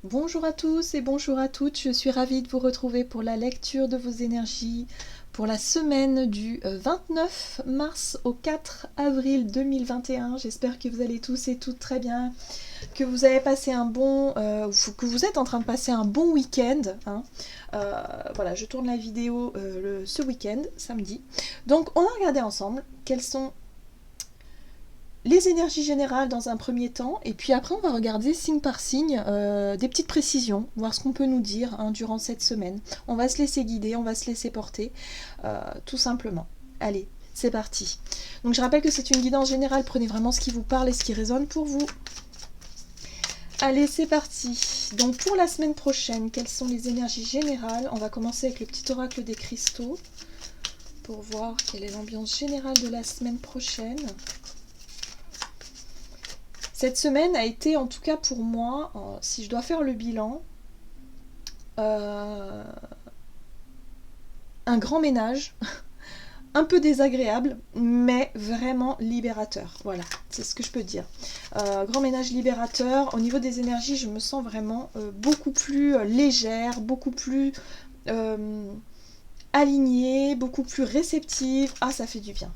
Bonjour à tous et bonjour à toutes, je suis ravie de vous retrouver pour la lecture de vos énergies pour la semaine du 29 mars au 4 avril 2021. J'espère que vous allez tous et toutes très bien, que vous avez passé que vous êtes en train de passer un bon week-end. Hein. Voilà, je tourne la vidéo ce week-end, samedi. Donc on va regarder ensemble quels sont les énergies générales dans un premier temps, et puis après on va regarder signe par signe des petites précisions, voir ce qu'on peut nous dire durant cette semaine. On va se laisser guider, on va se laisser porter, tout simplement. Allez, c'est parti. Donc je rappelle que c'est une guidance générale, prenez vraiment ce qui vous parle et ce qui résonne pour vous. Allez, c'est parti. Donc pour la semaine prochaine, quelles sont les énergies générales? On va commencer avec le petit oracle des cristaux, pour voir quelle est l'ambiance générale de la semaine prochaine. Cette semaine a été, en tout cas pour moi, si je dois faire le bilan, un grand ménage, un peu désagréable, mais vraiment libérateur. Voilà, c'est ce que je peux dire. Grand ménage libérateur. Au niveau des énergies, je me sens vraiment beaucoup plus légère, beaucoup plus alignée, beaucoup plus réceptive. Ah, ça fait du bien.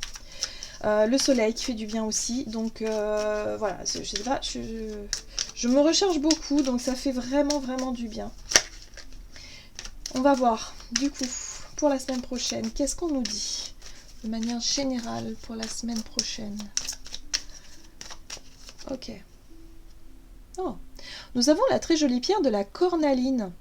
Le soleil qui fait du bien aussi, donc voilà, je sais pas, je me recherche beaucoup, donc ça fait vraiment du bien. On va voir, du coup, pour la semaine prochaine, qu'est-ce qu'on nous dit de manière générale pour la semaine prochaine. Ok. Oh, nous avons la très jolie pierre de la cornaline.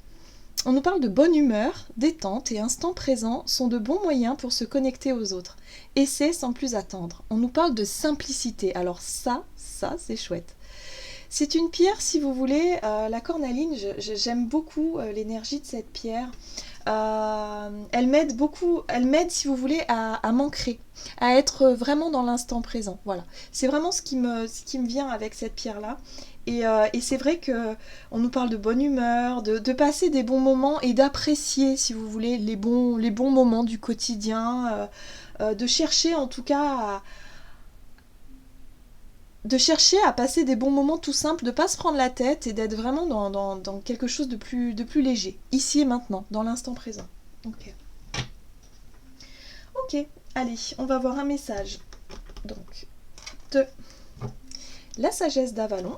On nous parle de bonne humeur, détente et instant présent sont de bons moyens pour se connecter aux autres. Essaie sans plus attendre. On nous parle de simplicité. Alors ça c'est chouette. C'est une pierre, si vous voulez, la cornaline, j'aime beaucoup l'énergie de cette pierre. Elle m'aide beaucoup, elle m'aide, si vous voulez, à m'ancrer, à être vraiment dans l'instant présent. Voilà, c'est vraiment ce qui me vient avec cette pierre-là. Et c'est vrai que on nous parle de bonne humeur, de passer des bons moments et d'apprécier, si vous voulez, les bons moments du quotidien, de chercher en tout cas à passer des bons moments tout simples, de ne pas se prendre la tête et d'être vraiment dans quelque chose de plus léger, ici et maintenant, dans l'instant présent. Ok, allez, on va voir un message. Donc, de la sagesse d'Avalon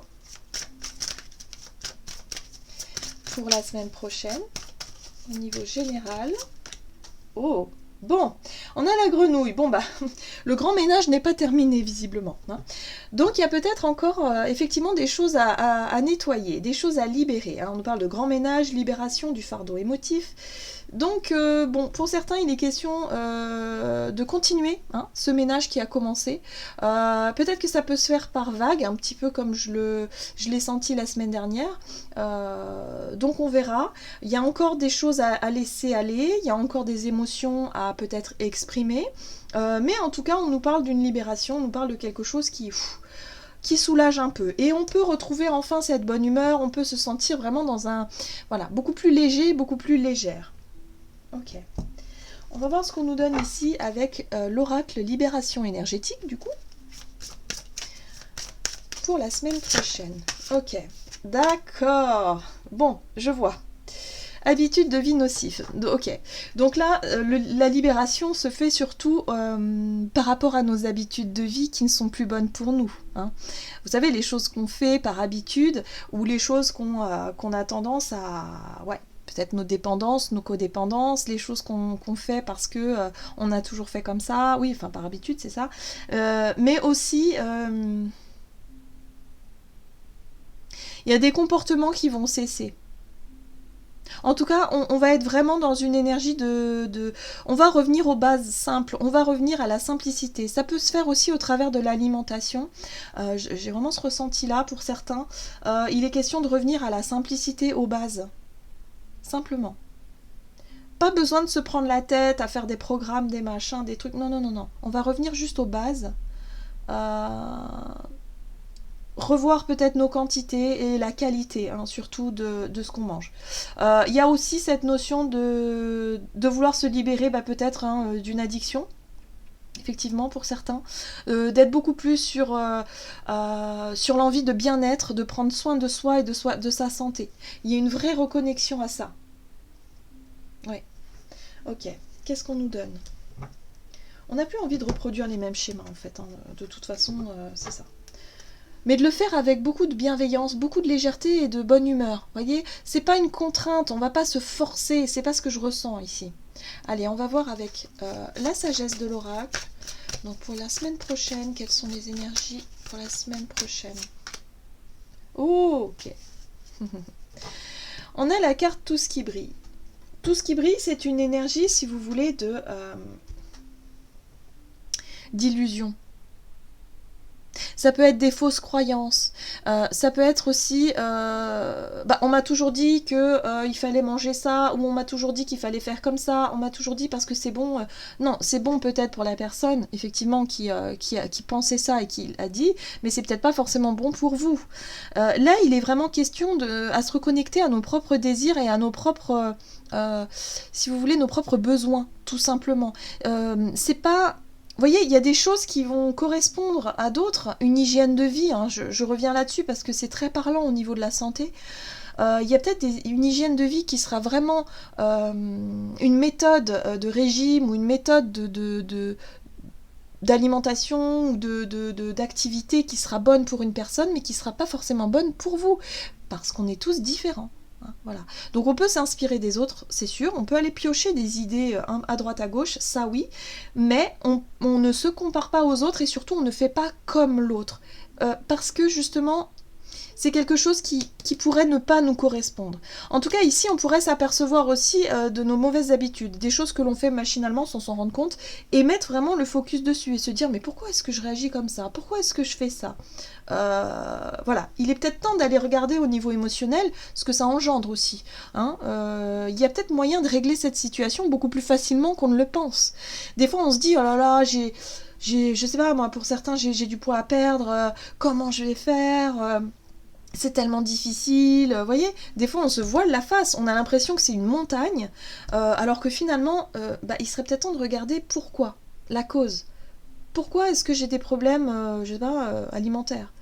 pour la semaine prochaine, au niveau général. Oh, bon, on a la grenouille. Bon, bah, le grand ménage n'est pas terminé, visiblement. Hein. Donc, il y a peut-être encore, effectivement, des choses à nettoyer, des choses à libérer. Hein. On nous parle de grand ménage, libération du fardeau émotif. Donc, bon, pour certains, il est question de continuer ce ménage qui a commencé. Peut-être que ça peut se faire par vague, un petit peu comme je l'ai senti la semaine dernière. Donc, on verra. Il y a encore des choses à laisser aller, il y a encore des émotions à peut-être exprimer. Mais en tout cas, on nous parle d'une libération, on nous parle de quelque chose qui soulage un peu. Et on peut retrouver enfin cette bonne humeur, on peut se sentir vraiment dans un... Voilà, beaucoup plus léger, beaucoup plus légère. Ok. On va voir ce qu'on nous donne ici avec l'oracle libération énergétique, du coup, pour la semaine prochaine. Ok, d'accord. Bon, je vois. Habitude de vie nocif. Ok. Donc là, la libération se fait surtout par rapport à nos habitudes de vie qui ne sont plus bonnes pour nous. Hein. Vous savez, les choses qu'on fait par habitude ou les choses qu'on a tendance à... Ouais, peut-être nos dépendances, nos codépendances, les choses qu'on fait parce que on a toujours fait comme ça. Oui, enfin par habitude, c'est ça. Mais aussi... il y a des comportements qui vont cesser. En tout cas, on va être vraiment dans une énergie on va revenir aux bases simples, on va revenir à la simplicité. Ça peut se faire aussi au travers de l'alimentation. J'ai vraiment ce ressenti-là pour certains. Il est question de revenir à la simplicité, aux bases. Simplement. Pas besoin de se prendre la tête à faire des programmes, des machins, des trucs. Non. On va revenir juste aux bases. Revoir peut-être nos quantités et la qualité, surtout de ce qu'on mange. Il y a aussi cette notion de vouloir se libérer peut-être d'une addiction. effectivement, pour certains. D'être beaucoup plus sur l'envie de bien-être, de prendre soin de soi et de sa santé. Il y a une vraie reconnexion à ça. Oui. Ok. Qu'est-ce qu'on nous donne? On n'a plus envie de reproduire les mêmes schémas, en fait. Hein. De toute façon, c'est ça. Mais de le faire avec beaucoup de bienveillance, beaucoup de légèreté et de bonne humeur. Vous voyez, c'est pas une contrainte, on va pas se forcer, c'est pas ce que je ressens ici. Allez, on va voir avec la sagesse de l'oracle. Donc pour la semaine prochaine, quelles sont les énergies pour la semaine prochaine? Oh, ok. On a la carte tout ce qui brille. Tout ce qui brille, c'est une énergie, si vous voulez, d'illusion. Ça peut être des fausses croyances. Ça peut être aussi, on m'a toujours dit que il fallait manger ça, ou on m'a toujours dit qu'il fallait faire comme ça. On m'a toujours dit parce que c'est bon. Non, c'est bon peut-être pour la personne, effectivement, qui pensait ça et qui l'a dit, mais c'est peut-être pas forcément bon pour vous. Là, il est vraiment question à se reconnecter à nos propres désirs et à nos propres, si vous voulez, nos propres besoins, tout simplement. C'est pas... Vous voyez, il y a des choses qui vont correspondre à d'autres, une hygiène de vie, hein, je reviens là-dessus parce que c'est très parlant au niveau de la santé. Il y a peut-être une hygiène de vie qui sera vraiment une méthode de régime ou une méthode d'alimentation ou d'activité qui sera bonne pour une personne mais qui ne sera pas forcément bonne pour vous, parce qu'on est tous différents. Voilà. Donc on peut s'inspirer des autres, c'est sûr, on peut aller piocher des idées à droite à gauche, ça oui, mais on ne se compare pas aux autres et surtout on ne fait pas comme l'autre, parce que justement c'est quelque chose qui pourrait ne pas nous correspondre. En tout cas ici on pourrait s'apercevoir aussi de nos mauvaises habitudes, des choses que l'on fait machinalement sans s'en rendre compte, et mettre vraiment le focus dessus et se dire mais pourquoi est-ce que je réagis comme ça, pourquoi est-ce que je fais ça. Voilà, il est peut-être temps d'aller regarder au niveau émotionnel ce que ça engendre aussi. Hein. Il y a peut-être moyen de régler cette situation beaucoup plus facilement qu'on ne le pense. Des fois on se dit oh là là, je sais pas moi, pour certains j'ai du poids à perdre, comment je vais faire, c'est tellement difficile, vous voyez, des fois on se voile la face, on a l'impression que c'est une montagne, alors que finalement, il serait peut-être temps de regarder pourquoi, la cause. Pourquoi est-je que j'ai des problèmes, je sais pas, alimentaires?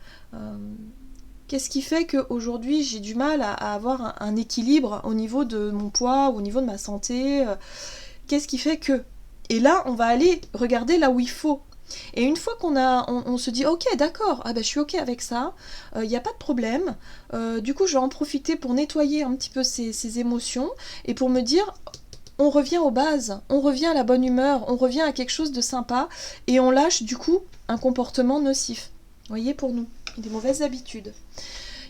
Qu'est-ce qui fait qu'aujourd'hui j'ai du mal à avoir un équilibre au niveau de mon poids, au niveau de ma santé? Qu'est-ce qui fait que... Et là, on va aller regarder là où il faut. Et une fois on se dit ok d'accord, je suis ok avec ça, il n'y a pas de problème, du coup je vais en profiter pour nettoyer un petit peu ces émotions et pour me dire on revient aux bases, on revient à la bonne humeur, on revient à quelque chose de sympa et on lâche du coup un comportement nocif, vous voyez, pour nous, des mauvaises habitudes.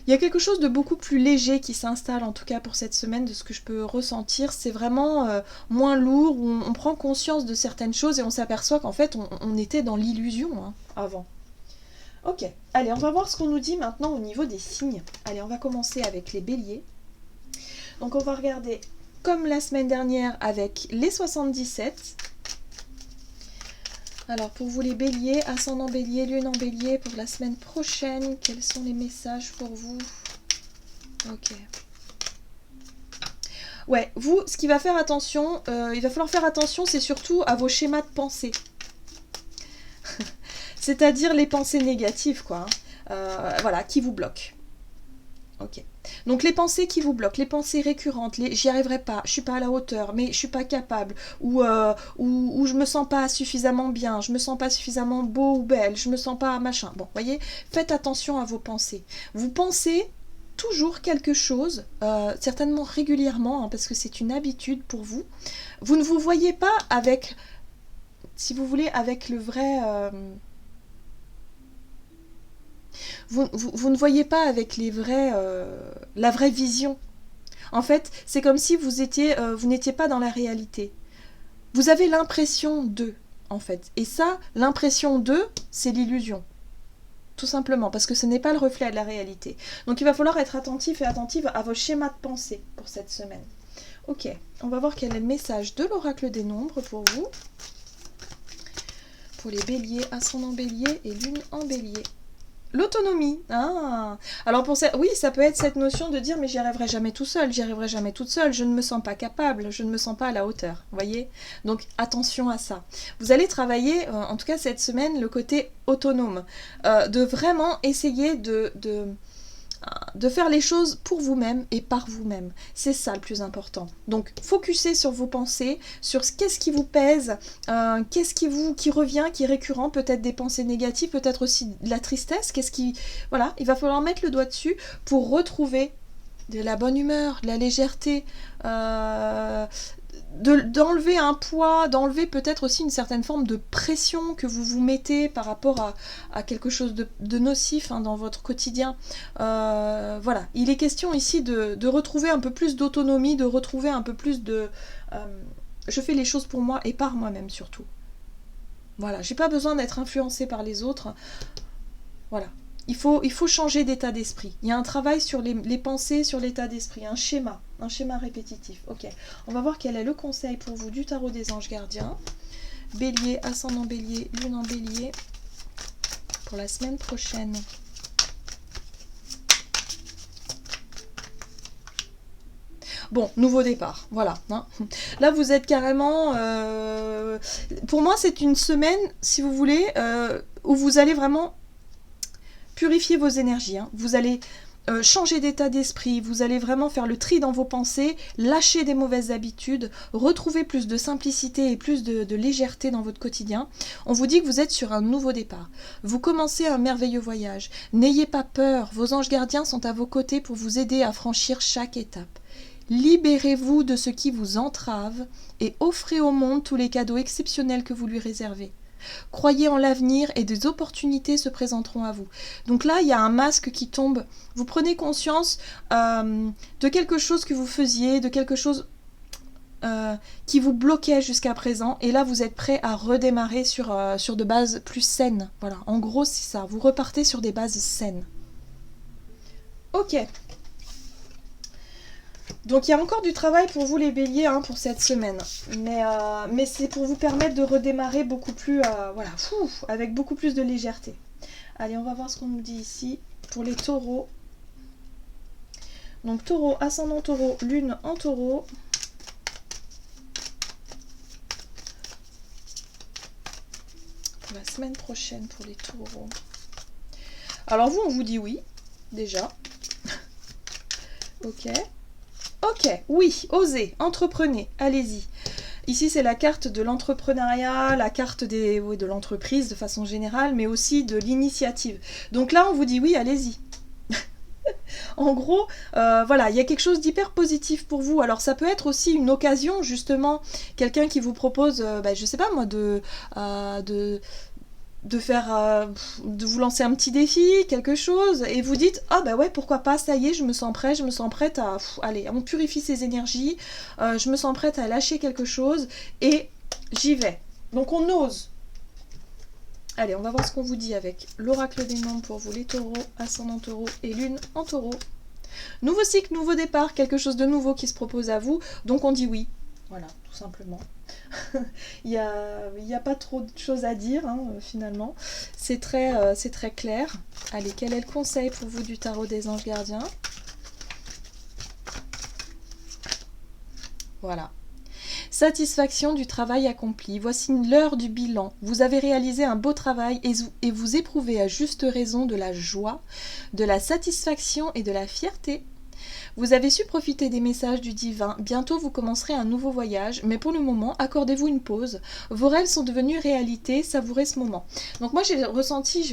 Il y a quelque chose de beaucoup plus léger qui s'installe, en tout cas pour cette semaine, de ce que je peux ressentir. C'est vraiment moins lourd, où on prend conscience de certaines choses et on s'aperçoit qu'en fait, on était dans l'illusion avant. Ok, allez, on va voir ce qu'on nous dit maintenant au niveau des signes. Allez, on va commencer avec les béliers. Donc on va regarder, comme la semaine dernière, avec les 77. Alors pour vous les béliers, ascendant bélier, lune en bélier, pour la semaine prochaine, quels sont les messages pour vous? Ok. Ouais, vous, ce qui va faire attention, il va falloir faire attention, c'est surtout à vos schémas de pensée. C'est-à-dire les pensées négatives, quoi. Voilà, qui vous bloquent. Ok. Donc les pensées qui vous bloquent, les pensées récurrentes, j'y arriverai pas, je suis pas à la hauteur, mais je suis pas capable, ou je me sens pas suffisamment bien, je me sens pas suffisamment beau ou belle, je me sens pas machin. Bon, voyez, faites attention à vos pensées. Vous pensez toujours quelque chose, certainement régulièrement, parce que c'est une habitude pour vous. Vous ne vous voyez pas avec, si vous voulez, avec le vrai... Vous ne voyez pas avec la vraie vision. En fait, c'est comme si vous n'étiez pas dans la réalité. Vous avez l'impression d'eux, en fait. Et ça, l'impression d'eux, c'est l'illusion. Tout simplement, parce que ce n'est pas le reflet de la réalité. Donc il va falloir être attentif et attentive à vos schémas de pensée pour cette semaine. Ok, on va voir quel est le message de l'oracle des nombres pour vous. Pour les béliers, ascendant bélier et lune en bélier. L'autonomie. Ah. Alors pour ça, oui, ça peut être cette notion de dire mais j'y arriverai jamais tout seul, j'y arriverai jamais toute seule, je ne me sens pas capable, je ne me sens pas à la hauteur. Voyez. Donc attention à ça. Vous allez travailler, en tout cas cette semaine, le côté autonome, de vraiment essayer de faire les choses pour vous-même et par vous-même. C'est ça le plus important. Donc, focussez sur vos pensées, sur qu'est-ce qui vous pèse, qu'est-ce qui revient, qui est récurrent, peut-être des pensées négatives, peut-être aussi de la tristesse, Voilà, il va falloir mettre le doigt dessus pour retrouver de la bonne humeur, de la légèreté, d'enlever un poids, d'enlever peut-être aussi une certaine forme de pression que vous vous mettez par rapport à quelque chose de nocif dans votre quotidien. Voilà, il est question ici de retrouver un peu plus d'autonomie, de retrouver un peu plus de... je fais les choses pour moi et par moi-même surtout. Voilà, j'ai pas besoin d'être influencée par les autres. Voilà. Il faut changer d'état d'esprit. Il y a un travail sur les pensées, sur l'état d'esprit, un schéma répétitif. Ok, on va voir quel est le conseil pour vous du tarot des anges gardiens. Bélier, ascendant bélier, lune en bélier, pour la semaine prochaine. Bon, nouveau départ, voilà. Là, vous êtes carrément... pour moi, c'est une semaine, si vous voulez, où vous allez vraiment... purifier vos énergies, vous allez changer d'état d'esprit, vous allez vraiment faire le tri dans vos pensées, lâcher des mauvaises habitudes, retrouver plus de simplicité et plus de légèreté dans votre quotidien. On vous dit que vous êtes sur un nouveau départ. Vous commencez un merveilleux voyage. N'ayez pas peur, vos anges gardiens sont à vos côtés pour vous aider à franchir chaque étape. Libérez-vous de ce qui vous entrave et offrez au monde tous les cadeaux exceptionnels que vous lui réservez. Croyez en l'avenir et des opportunités se présenteront à vous. Donc là, il y a un masque qui tombe. Vous prenez conscience de quelque chose que vous faisiez, de quelque chose qui vous bloquait jusqu'à présent. Et là, vous êtes prêt à redémarrer sur de bases plus saines. Voilà, en gros, c'est ça. Vous repartez sur des bases saines. Ok. Donc il y a encore du travail pour vous les béliers pour cette semaine. Mais c'est pour vous permettre de redémarrer beaucoup plus, avec beaucoup plus de légèreté. Allez, on va voir ce qu'on nous dit ici pour les taureaux. Donc taureau, ascendant taureau, lune en taureau. Pour la semaine prochaine pour les taureaux. Alors vous, on vous dit oui, déjà. Ok. Ok, oui, osez, entreprenez, allez-y. Ici, c'est la carte de l'entrepreneuriat, la carte de l'entreprise de façon générale, mais aussi de l'initiative. Donc là, on vous dit oui, allez-y. En gros, voilà, il y a quelque chose d'hyper positif pour vous. Alors, ça peut être aussi une occasion, justement, quelqu'un qui vous propose, je sais pas moi, de vous lancer un petit défi, quelque chose, et vous dites ah bah ouais, pourquoi pas, ça y est, je me sens prête à allez, on purifie ses énergies, je me sens prête à lâcher quelque chose et j'y vais. Donc on ose. Allez, on va voir ce qu'on vous dit avec l'oracle des nombres pour vous les taureaux, ascendant taureau et lune en taureau. Nouveau cycle, nouveau départ, quelque chose de nouveau qui se propose à vous, donc on dit oui. Voilà, tout simplement. Il y a pas trop de choses à dire, finalement. C'est très clair. Allez, quel est le conseil pour vous du tarot des anges gardiens? Voilà. Satisfaction du travail accompli. Voici l'heure du bilan. Vous avez réalisé un beau travail et vous éprouvez à juste raison de la joie, de la satisfaction et de la fierté. Vous avez su profiter des messages du divin. Bientôt, vous commencerez un nouveau voyage, mais pour le moment, accordez-vous une pause. Vos rêves sont devenus réalité, savourez ce moment. Donc moi, j'ai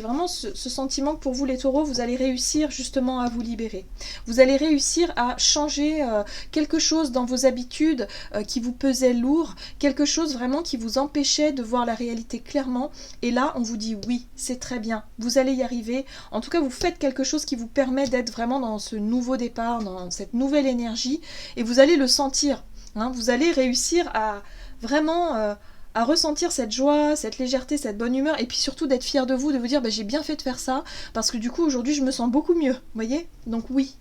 vraiment ce sentiment que pour vous, les taureaux, vous allez réussir justement à vous libérer. Vous allez réussir à changer quelque chose dans vos habitudes qui vous pesait lourd, quelque chose vraiment qui vous empêchait de voir la réalité clairement. Et là, on vous dit oui, c'est très bien, vous allez y arriver. En tout cas, vous faites quelque chose qui vous permet d'être vraiment dans ce nouveau départ, dans cette nouvelle énergie, et vous allez le sentir. Vous allez réussir à vraiment à ressentir cette joie, cette légèreté, cette bonne humeur, et puis surtout d'être fier de vous, de vous dire j'ai bien fait de faire ça, parce que du coup aujourd'hui je me sens beaucoup mieux, vous voyez. Donc oui,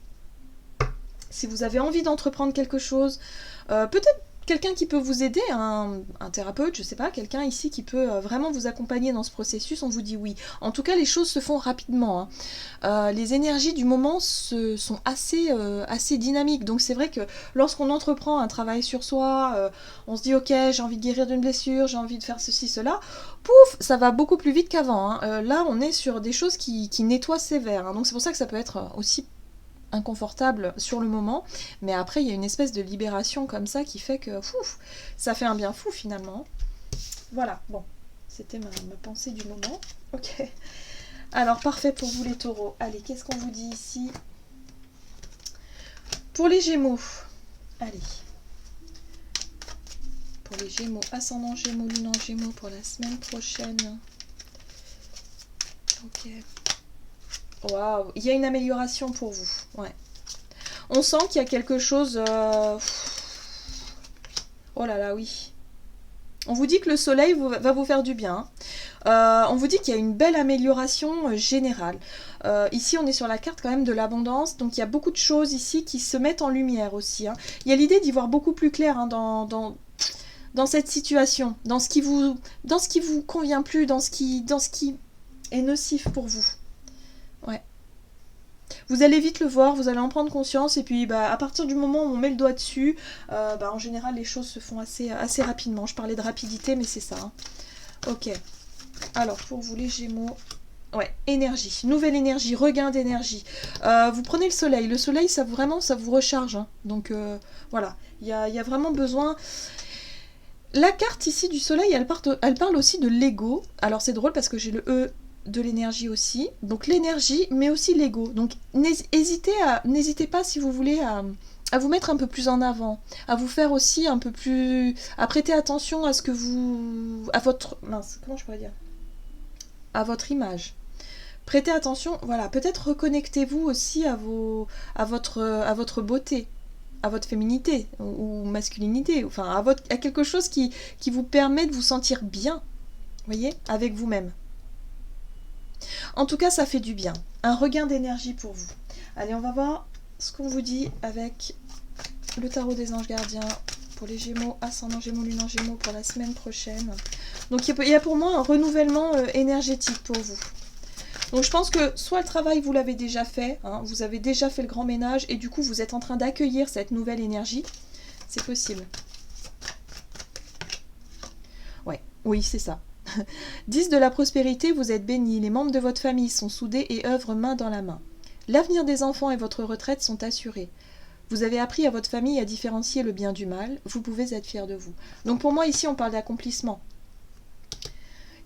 si vous avez envie d'entreprendre quelque chose, peut-être quelqu'un qui peut vous aider, un thérapeute, je sais pas, quelqu'un ici qui peut vraiment vous accompagner dans ce processus, on vous dit oui. En tout cas, les choses se font rapidement. Les énergies du moment sont assez dynamiques. Donc c'est vrai que lorsqu'on entreprend un travail sur soi, on se dit ok, j'ai envie de guérir d'une blessure, j'ai envie de faire ceci, cela, pouf, ça va beaucoup plus vite qu'avant. Là, on est sur des choses qui nettoient sévère. Donc c'est pour ça que ça peut être aussi inconfortable sur le moment, mais après il y a une espèce de libération comme ça qui fait que ça fait un bien fou finalement. Voilà, bon, c'était ma pensée du moment. Ok, alors parfait pour vous les taureaux. Allez, qu'est-ce qu'on vous dit ici pour les gémeaux? Allez, pour les gémeaux, ascendant gémeaux, lune en gémeaux pour la semaine prochaine. Ok. Waouh, il y a une amélioration pour vous. Ouais. On sent qu'il y a quelque chose... Oh là là, oui. On vous dit que le soleil va vous faire du bien. On vous dit qu'il y a une belle amélioration générale. Ici, on est sur la carte quand même de l'abondance. Donc, il y a beaucoup de choses ici qui se mettent en lumière aussi. Il y a l'idée d'y voir beaucoup plus clair dans cette situation. Dans ce qui vous convient plus, dans ce qui est nocif pour vous. Ouais. Vous allez vite le voir, vous allez en prendre conscience et puis à partir du moment où on met le doigt dessus, en général les choses se font assez rapidement. Je parlais de rapidité mais c'est ça. Ok. Alors pour vous les gémeaux, ouais, énergie, nouvelle énergie, regain d'énergie. Vous prenez le soleil ça vous recharge. Donc voilà, il y a vraiment besoin... La carte ici du soleil, elle parle aussi de l'ego. Alors c'est drôle parce que j'ai le E de l'énergie aussi, donc l'énergie mais aussi l'ego, donc n'hésitez pas si vous voulez à vous mettre un peu plus en avant, à vous faire aussi un peu plus, à prêter attention à ce que comment je pourrais dire, à votre image, prêtez attention, voilà, peut-être reconnectez-vous aussi à votre beauté, à votre féminité ou masculinité, enfin à quelque chose qui vous permet de vous sentir bien, vous voyez, avec vous-même. En tout cas, ça fait du bien. Un regain d'énergie pour vous. Allez, on va voir ce qu'on vous dit avec le tarot des anges gardiens pour les gémeaux, ascendant gémeaux, lune en gémeaux pour la semaine prochaine. Donc, il y a pour moi un renouvellement énergétique pour vous. Donc, je pense que soit le travail, vous l'avez déjà fait, vous avez déjà fait le grand ménage et du coup, vous êtes en train d'accueillir cette nouvelle énergie. C'est possible. Ouais, oui, c'est ça. 10 de la prospérité, vous êtes bénis, les membres de votre famille sont soudés et œuvrent main dans la main. L'avenir des enfants et votre retraite sont assurés. Vous avez appris à votre famille à différencier le bien du mal, vous pouvez être fiers de vous. Donc pour moi ici on parle d'accomplissement.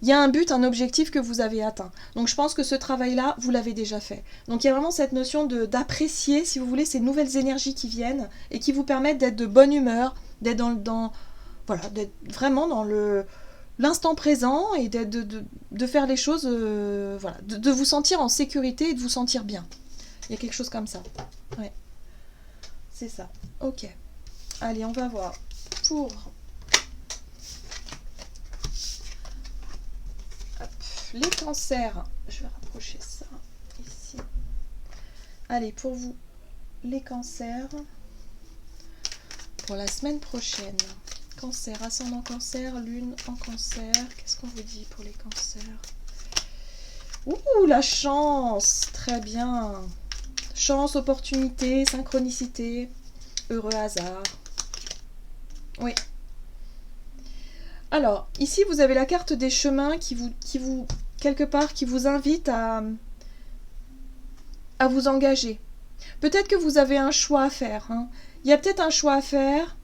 Il y a un but, un objectif que vous avez atteint. Donc je pense que ce travail-là, vous l'avez déjà fait. Donc il y a vraiment cette notion d'apprécier, si vous voulez, ces nouvelles énergies qui viennent et qui vous permettent d'être de bonne humeur, d'être voilà, d'être vraiment dans l'instant présent et de faire les choses, voilà, de vous sentir en sécurité et de vous sentir bien. Il y a quelque chose comme ça. Ouais. C'est ça. Ok. Allez, on va voir pour... Hop. Les cancers. Je vais rapprocher ça ici. Allez, pour vous, les cancers pour la semaine prochaine. Cancer, ascendant cancer, lune en cancer. Qu'est-ce qu'on vous dit pour les cancers? Ouh, la chance! Très bien. Chance, opportunité, synchronicité, heureux hasard. Oui. Alors, ici, vous avez la carte des chemins qui vous quelque part, qui vous invite à vous engager. Peut-être que vous avez un choix à faire. Il y a peut-être un choix à faire.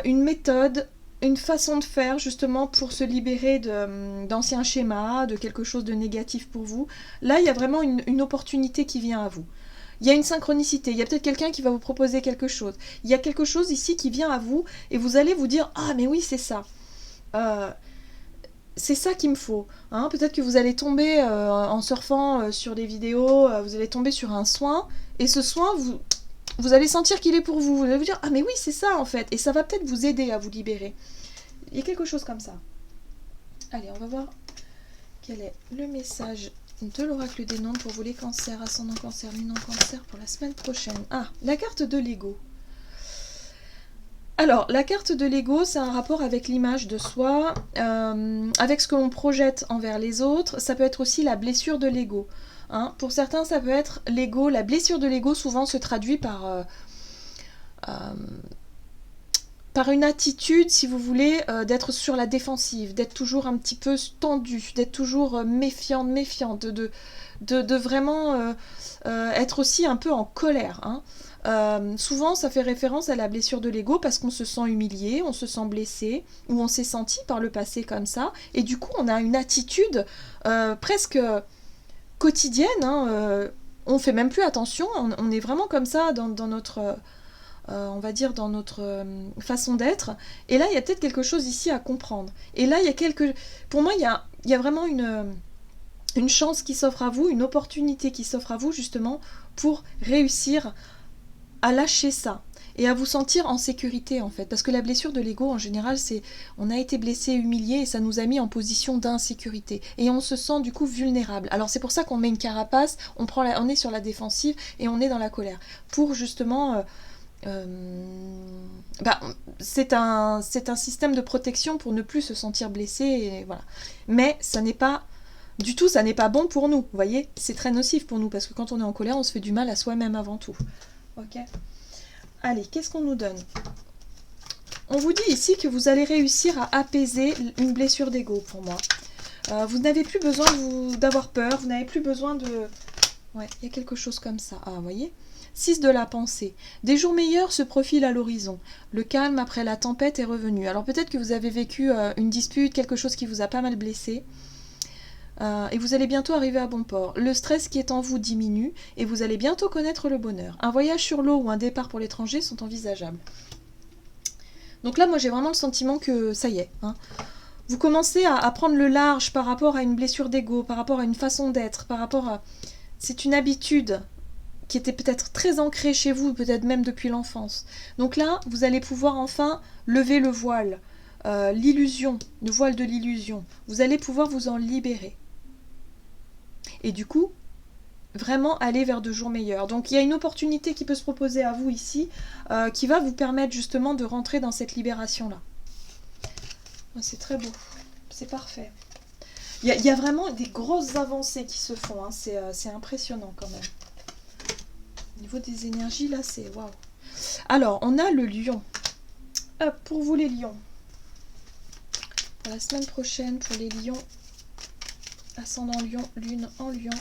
Une méthode, une façon de faire justement pour se libérer d'anciens schémas, de quelque chose de négatif pour vous. Là, il y a vraiment une opportunité qui vient à vous. Il y a une synchronicité, il y a peut-être quelqu'un qui va vous proposer quelque chose. Il y a quelque chose ici qui vient à vous et vous allez vous dire « Ah, mais oui, c'est ça. C'est ça qu'il me faut. » Peut-être que vous allez tomber en surfant sur des vidéos, vous allez tomber sur un soin et ce soin, vous allez sentir qu'il est pour vous. Vous allez vous dire « Ah mais oui, c'est ça en fait. » Et ça va peut-être vous aider à vous libérer. Il y a quelque chose comme ça. Allez, on va voir quel est le message de l'oracle des nombres pour vous les cancers, ascendant cancer, lune en cancer pour la semaine prochaine. Ah, la carte de l'ego. Alors, la carte de l'ego, c'est un rapport avec l'image de soi, avec ce que l'on projette envers les autres. Ça peut être aussi la blessure de l'ego. Hein. Pour certains, ça peut être l'ego. La blessure de l'ego, souvent, se traduit par une attitude, si vous voulez, d'être sur la défensive, d'être toujours un petit peu tendu, d'être toujours méfiante, de vraiment être aussi un peu en colère. Hein. Souvent, ça fait référence à la blessure de l'ego parce qu'on se sent humilié, on se sent blessé, ou on s'est senti par le passé comme ça, et du coup, on a une attitude presque quotidienne. Hein, on fait même plus attention, on est vraiment comme ça dans notre... on va dire dans notre façon d'être. Et là, il y a peut-être quelque chose ici à comprendre. Et là, il y a pour moi, il y a vraiment une chance qui s'offre à vous, une opportunité qui s'offre à vous, justement, pour réussir à lâcher ça et à vous sentir en sécurité, en fait. Parce que la blessure de l'ego, en général, c'est on a été blessé, humilié, et ça nous a mis en position d'insécurité. Et on se sent, du coup, vulnérable. Alors, c'est pour ça qu'on met une carapace, on est sur la défensive, et on est dans la colère. Pour, justement... c'est un système de protection pour ne plus se sentir blessé, et voilà. Mais ça n'est pas du tout, ça n'est pas bon pour nous, vous voyez, c'est très nocif pour nous, parce que quand on est en colère, on se fait du mal à soi-même avant tout. Ok. Allez, qu'est-ce qu'on nous donne? On vous dit ici que vous allez réussir à apaiser une blessure d'ego pour moi. Vous n'avez plus besoin d'avoir peur, vous n'avez plus besoin de... Ouais, il y a quelque chose comme ça. Ah, vous voyez ? 6 de la pensée. Des jours meilleurs se profilent à l'horizon. Le calme après la tempête est revenu. Alors peut-être que vous avez vécu une dispute, quelque chose qui vous a pas mal blessé. Et vous allez bientôt arriver à bon port. Le stress qui est en vous diminue et vous allez bientôt connaître le bonheur. Un voyage sur l'eau ou un départ pour l'étranger sont envisageables. Donc là, moi j'ai vraiment le sentiment que ça y est. Hein. Vous commencez à prendre le large par rapport à une blessure d'ego, par rapport à une façon d'être, par rapport à... C'est une habitude qui était peut-être très ancrée chez vous, peut-être même depuis l'enfance. Donc là, vous allez pouvoir enfin lever le voile, l'illusion, le voile de l'illusion. Vous allez pouvoir vous en libérer. Et du coup, vraiment aller vers de jours meilleurs. Donc il y a une opportunité qui peut se proposer à vous ici, qui va vous permettre justement de rentrer dans cette libération-là. C'est très beau, c'est parfait. Il y a vraiment des grosses avancées qui se font, hein. C'est impressionnant quand même. Au niveau des énergies, là, c'est waouh. Alors, on a le lion. Hop, pour vous les lions. Pour la semaine prochaine, pour les lions, ascendant lion, lune en lion.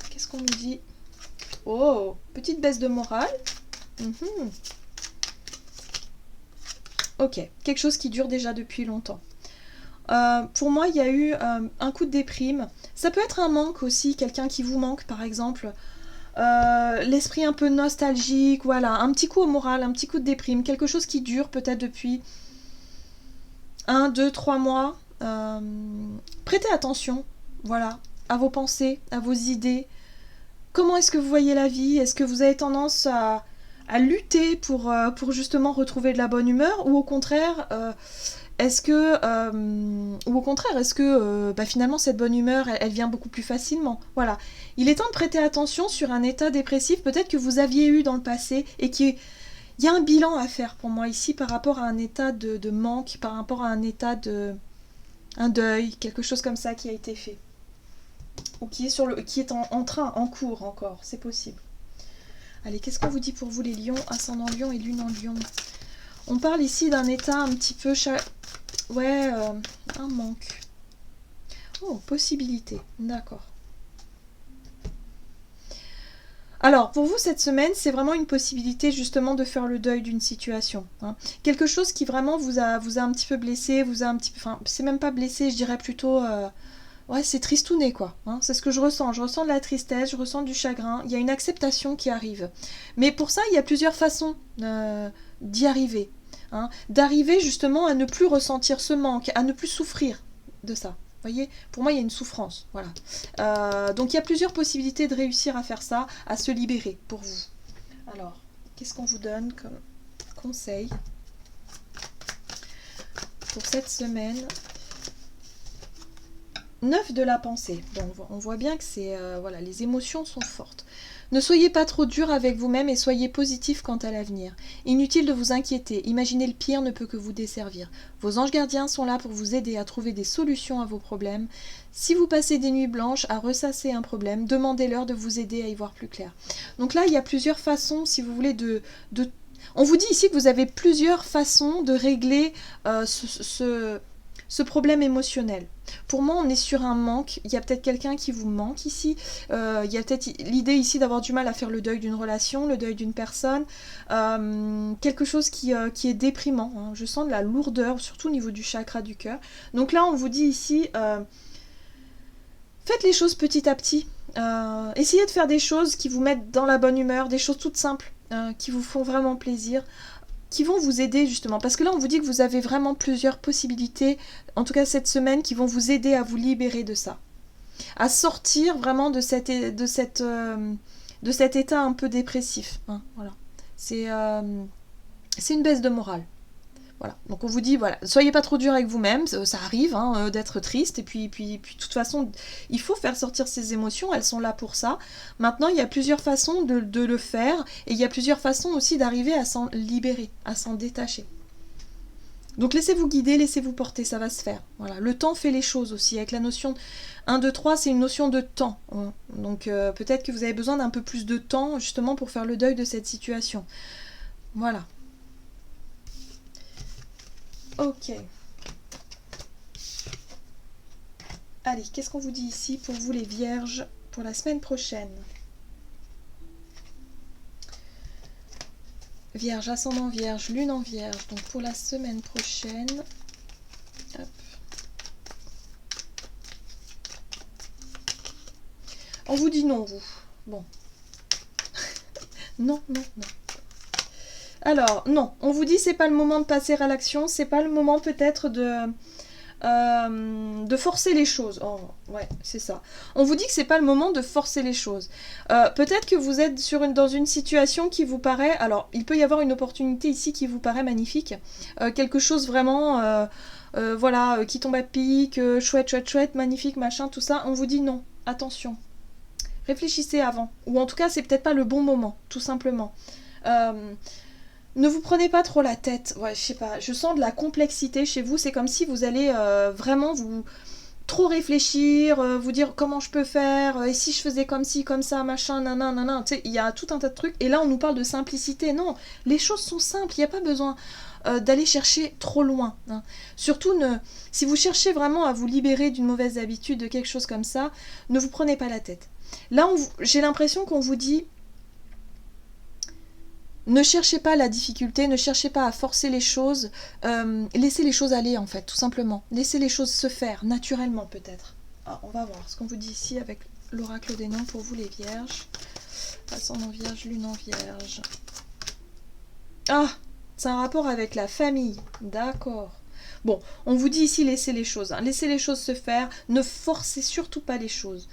Qu'est-ce qu'on nous dit? Oh, petite baisse de morale. Ok, quelque chose qui dure déjà depuis longtemps. Pour moi, il y a eu un coup de déprime. Ça peut être un manque aussi, quelqu'un qui vous manque, par exemple. L'esprit un peu nostalgique, voilà. Un petit coup au moral, un petit coup de déprime. Quelque chose qui dure peut-être depuis 1, 2, 3 mois. Prêtez attention, voilà, à vos pensées, à vos idées. Comment est-ce que vous voyez la vie? Est-ce que vous avez tendance à lutter pour justement retrouver de la bonne humeur? Ou au contraire... Est-ce que finalement cette bonne humeur, elle vient beaucoup plus facilement? Voilà. Il est temps de prêter attention sur un état dépressif peut-être que vous aviez eu dans le passé et il y a un bilan à faire pour moi ici par rapport à un état de manque, par rapport à un état un deuil, quelque chose comme ça qui a été fait. Ou qui est en cours encore, c'est possible. Allez, qu'est-ce qu'on vous dit pour vous les lions, ascendant lion et lune en lion? On parle ici d'un état un petit peu... un manque. Oh, possibilité. D'accord. Alors, pour vous, cette semaine, c'est vraiment une possibilité justement de faire le deuil d'une situation. Hein. Quelque chose qui vraiment vous a un petit peu blessé, Enfin, c'est même pas blessé, je dirais plutôt... c'est tristouné, quoi. Hein. C'est ce que je ressens. Je ressens de la tristesse, je ressens du chagrin. Il y a une acceptation qui arrive. Mais pour ça, il y a plusieurs façons d'y arriver. Hein, d'arriver justement à ne plus ressentir ce manque, à ne plus souffrir de ça. Vous voyez, pour moi, il y a une souffrance. Voilà. Donc, il y a plusieurs possibilités de réussir à faire ça, à se libérer pour vous. Alors, qu'est-ce qu'on vous donne comme conseil pour cette semaine? 9 de la pensée. Donc, on voit bien que c'est... les émotions sont fortes. Ne soyez pas trop dur avec vous-même et soyez positif quant à l'avenir. Inutile de vous inquiéter, imaginer le pire ne peut que vous desservir. Vos anges gardiens sont là pour vous aider à trouver des solutions à vos problèmes. Si vous passez des nuits blanches à ressasser un problème, demandez-leur de vous aider à y voir plus clair. Donc là, il y a plusieurs façons, si vous voulez, On vous dit ici que vous avez plusieurs façons de régler ce problème émotionnel. Pour moi, on est sur un manque. Il y a peut-être quelqu'un qui vous manque ici. Il y a peut-être l'idée ici d'avoir du mal à faire le deuil d'une relation, le deuil d'une personne. Quelque chose qui est déprimant. Hein. Je sens de la lourdeur, surtout au niveau du chakra du cœur. Donc là, on vous dit ici, faites les choses petit à petit. Essayez de faire des choses qui vous mettent dans la bonne humeur, des choses toutes simples, qui vous font vraiment plaisir, qui vont vous aider justement. Parce que là, on vous dit que vous avez vraiment plusieurs possibilités, en tout cas cette semaine, qui vont vous aider à vous libérer de ça. À sortir vraiment de cet état un peu dépressif. Hein, voilà. C'est une baisse de morale. Voilà. Donc on vous dit, voilà, soyez pas trop dur avec vous-même, ça arrive hein, d'être triste, et puis de toute façon, il faut faire sortir ces émotions, elles sont là pour ça. Maintenant, il y a plusieurs façons de le faire, et il y a plusieurs façons aussi d'arriver à s'en libérer, à s'en détacher. Donc laissez-vous guider, laissez-vous porter, ça va se faire. Voilà. Le temps fait les choses aussi, avec la notion 1, 2, 3, c'est une notion de temps. Donc peut-être que vous avez besoin d'un peu plus de temps, justement, pour faire le deuil de cette situation. Voilà. Ok. Allez, qu'est-ce qu'on vous dit ici pour vous les vierges pour la semaine prochaine? Vierge, ascendant vierge, lune en vierge. Donc pour la semaine prochaine. Hop. On vous dit non, vous. Bon. Non, non, non. Alors, non, on vous dit c'est pas le moment de passer à l'action, c'est pas le moment peut-être de forcer les choses. Oh, ouais, c'est ça. On vous dit que c'est pas le moment de forcer les choses. Peut-être que vous êtes dans une situation qui vous paraît... Alors, il peut y avoir une opportunité ici qui vous paraît magnifique. Quelque chose vraiment... voilà, qui tombe à pic, chouette, chouette, chouette, magnifique, machin, tout ça. On vous dit non, attention. Réfléchissez avant. Ou en tout cas, c'est peut-être pas le bon moment, tout simplement. Ne vous prenez pas trop la tête. Ouais, je sais pas. Je sens de la complexité chez vous. C'est comme si vous allez vraiment vous trop réfléchir, vous dire comment je peux faire, et si je faisais comme ci, comme ça, machin, nanan, nanan. Tu sais, il y a tout un tas de trucs. Et là, on nous parle de simplicité. Non, les choses sont simples. Il n'y a pas besoin d'aller chercher trop loin. Hein. Surtout, si vous cherchez vraiment à vous libérer d'une mauvaise habitude, de quelque chose comme ça, ne vous prenez pas la tête. Là, j'ai l'impression qu'on vous dit... Ne cherchez pas la difficulté, ne cherchez pas à forcer les choses, laissez les choses aller en fait, tout simplement. Laissez les choses se faire, naturellement peut-être. Ah, on va voir ce qu'on vous dit ici avec l'oracle des noms pour vous les vierges. Ascendant vierge, lune en vierge. Ah, c'est un rapport avec la famille, d'accord. Bon, on vous dit ici laissez les choses, hein. Laissez les choses se faire, ne forcez surtout pas les choses.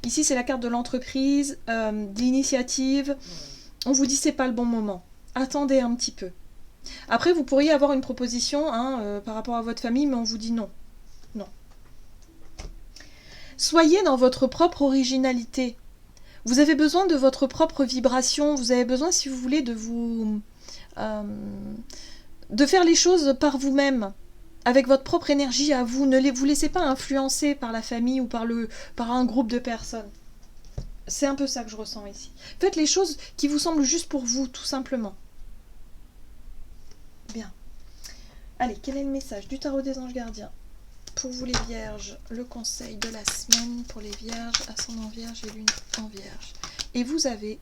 Ici c'est la carte de l'entreprise, de l'initiative. On vous dit c'est pas le bon moment. Attendez un petit peu. Après, vous pourriez avoir une proposition hein, par rapport à votre famille, mais on vous dit non. Non. Soyez dans votre propre originalité. Vous avez besoin de votre propre vibration. Vous avez besoin, si vous voulez, de faire les choses par vous-même, avec votre propre énergie à vous. Ne vous laissez pas influencer par la famille ou par un groupe de personnes. C'est un peu ça que je ressens ici. Faites les choses qui vous semblent juste pour vous, tout simplement. Bien. Allez, quel est le message du tarot des anges gardiens pour vous les vierges? Le conseil de la semaine pour les vierges, ascendant vierge et lune en vierge. Et vous avez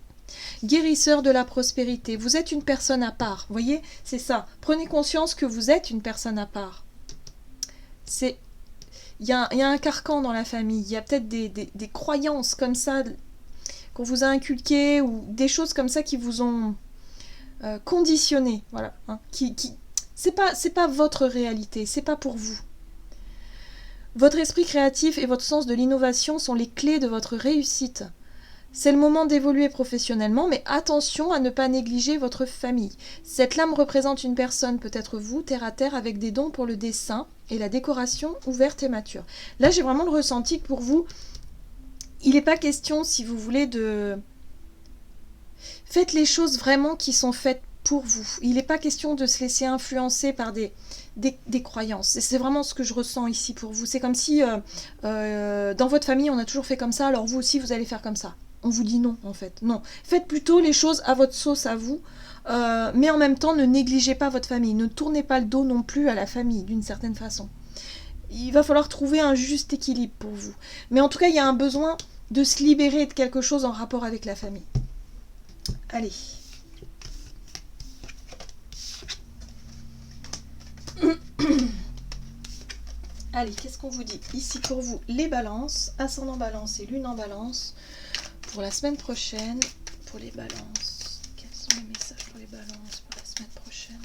guérisseur de la prospérité. Vous êtes une personne à part. Vous voyez, c'est ça. Prenez conscience que vous êtes une personne à part. Il y a un carcan dans la famille. Il y a peut-être des croyances comme ça qu'on vous a inculquées ou des choses comme ça qui vous ont conditionné. Voilà. Hein, c'est pas votre réalité. C'est pas pour vous. Votre esprit créatif et votre sens de l'innovation sont les clés de votre réussite. C'est le moment d'évoluer professionnellement, mais attention à ne pas négliger votre famille. Cette lame représente une personne, peut-être vous, terre à terre, avec des dons pour le dessin et la décoration ouverte et mature. Là, j'ai vraiment le ressenti que pour vous, il n'est pas question, si vous voulez, de Faites les choses vraiment qui sont faites pour vous. Il n'est pas question de se laisser influencer par des croyances. C'est vraiment ce que je ressens ici pour vous. C'est comme si dans votre famille, on a toujours fait comme ça, alors vous aussi, vous allez faire comme ça. On vous dit non, en fait. Non. Faites plutôt les choses à votre sauce, à vous. Mais en même temps, ne négligez pas votre famille. Ne tournez pas le dos non plus à la famille, d'une certaine façon. Il va falloir trouver un juste équilibre pour vous. Mais en tout cas, il y a un besoin de se libérer de quelque chose en rapport avec la famille. Allez. Allez, qu'est-ce qu'on vous dit ici pour vous? Les balances, ascendant balance et lune en balance. Pour la semaine prochaine, pour les balances. Quels sont les messages pour les balances pour la semaine prochaine?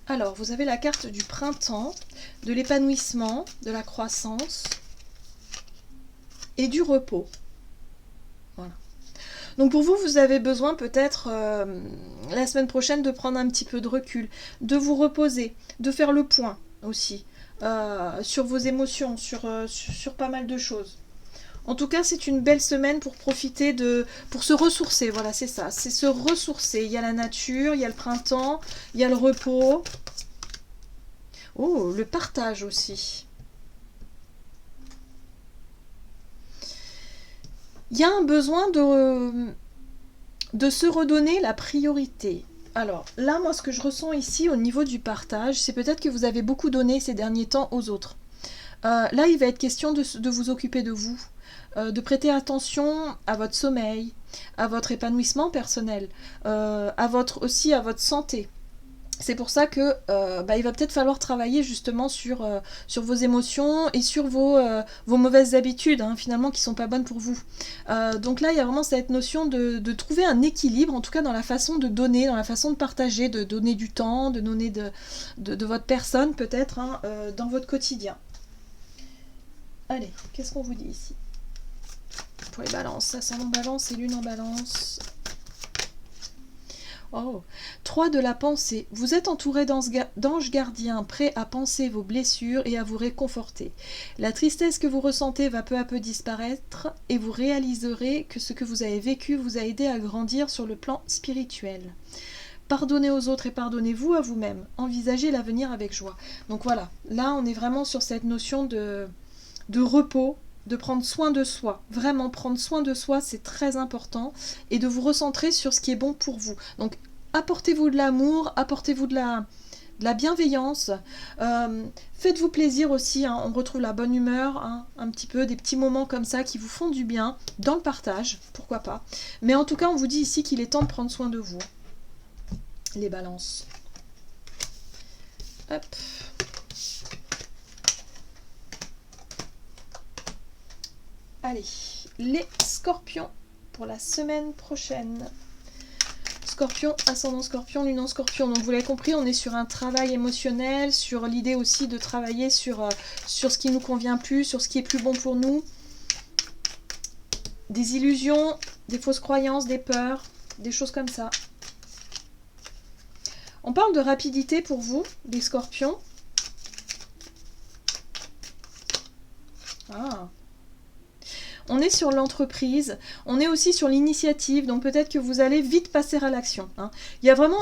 Alors, vous avez la carte du printemps, de l'épanouissement, de la croissance et du repos. Voilà. Donc pour vous, vous avez besoin peut-être la semaine prochaine de prendre un petit peu de recul, de vous reposer, de faire le point aussi sur vos émotions, sur pas mal de choses. En tout cas, c'est une belle semaine pour profiter pour se ressourcer. Voilà, c'est ça. C'est se ressourcer. Il y a la nature, il y a le printemps, il y a le repos. Oh, le partage aussi. Il y a un besoin de se redonner la priorité. Alors là, moi, ce que je ressens ici au niveau du partage, c'est peut-être que vous avez beaucoup donné ces derniers temps aux autres. Là, il va être question de vous occuper de vous, de prêter attention à votre sommeil, à votre épanouissement personnel, aussi à votre santé. C'est pour ça que il va peut-être falloir travailler justement sur vos émotions et sur vos mauvaises habitudes, hein, finalement, qui ne sont pas bonnes pour vous. Donc là, il y a vraiment cette notion de trouver un équilibre, en tout cas dans la façon de donner, dans la façon de partager, de donner du temps, de donner de votre personne peut-être hein, dans votre quotidien. Allez, qu'est-ce qu'on vous dit ici? Pour les balances, ascendant balance et lune en balance. Oh, 3 de la pensée. Vous êtes entouré d'anges gardiens prêts à penser vos blessures et à vous réconforter. La tristesse que vous ressentez va peu à peu disparaître et vous réaliserez que ce que vous avez vécu vous a aidé à grandir sur le plan spirituel. Pardonnez aux autres et pardonnez-vous à vous-même. Envisagez l'avenir avec joie. Donc voilà, là on est vraiment sur cette notion de repos, de prendre soin de soi. Vraiment, prendre soin de soi, c'est très important. Et de vous recentrer sur ce qui est bon pour vous. Donc, apportez-vous de l'amour, apportez-vous de la bienveillance. Faites-vous plaisir aussi. Hein, on retrouve la bonne humeur, hein, un petit peu, des petits moments comme ça qui vous font du bien, dans le partage, pourquoi pas. Mais en tout cas, on vous dit ici qu'il est temps de prendre soin de vous. Les balances. Hop. Allez, les scorpions pour la semaine prochaine. Scorpion, ascendant scorpion, lune en scorpion. Donc vous l'avez compris, on est sur un travail émotionnel, sur l'idée aussi de travailler sur ce qui nous convient plus, sur ce qui est plus bon pour nous. Des illusions, des fausses croyances, des peurs, des choses comme ça. On parle de rapidité pour vous, les scorpions. Ah. On est sur l'entreprise, on est aussi sur l'initiative, donc peut-être que vous allez vite passer à l'action. Hein. Il y a vraiment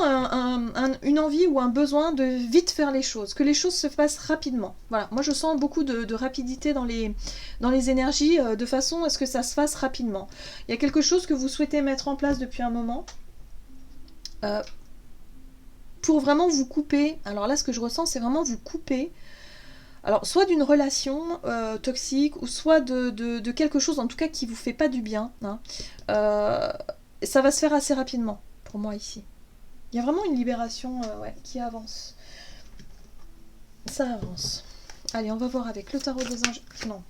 une envie ou un besoin de vite faire les choses, que les choses se fassent rapidement. Voilà, moi je sens beaucoup de rapidité dans les énergies, de façon à ce que ça se fasse rapidement. Il y a quelque chose que vous souhaitez mettre en place depuis un moment, pour vraiment vous couper. Alors là, ce que je ressens, c'est vraiment vous couper. Alors, soit d'une relation toxique, ou soit de quelque chose, en tout cas, qui vous fait pas du bien. Hein. Ça va se faire assez rapidement, pour moi, ici. Il y a vraiment une libération qui avance. Ça avance. Allez, on va voir avec le tarot des anges. Non.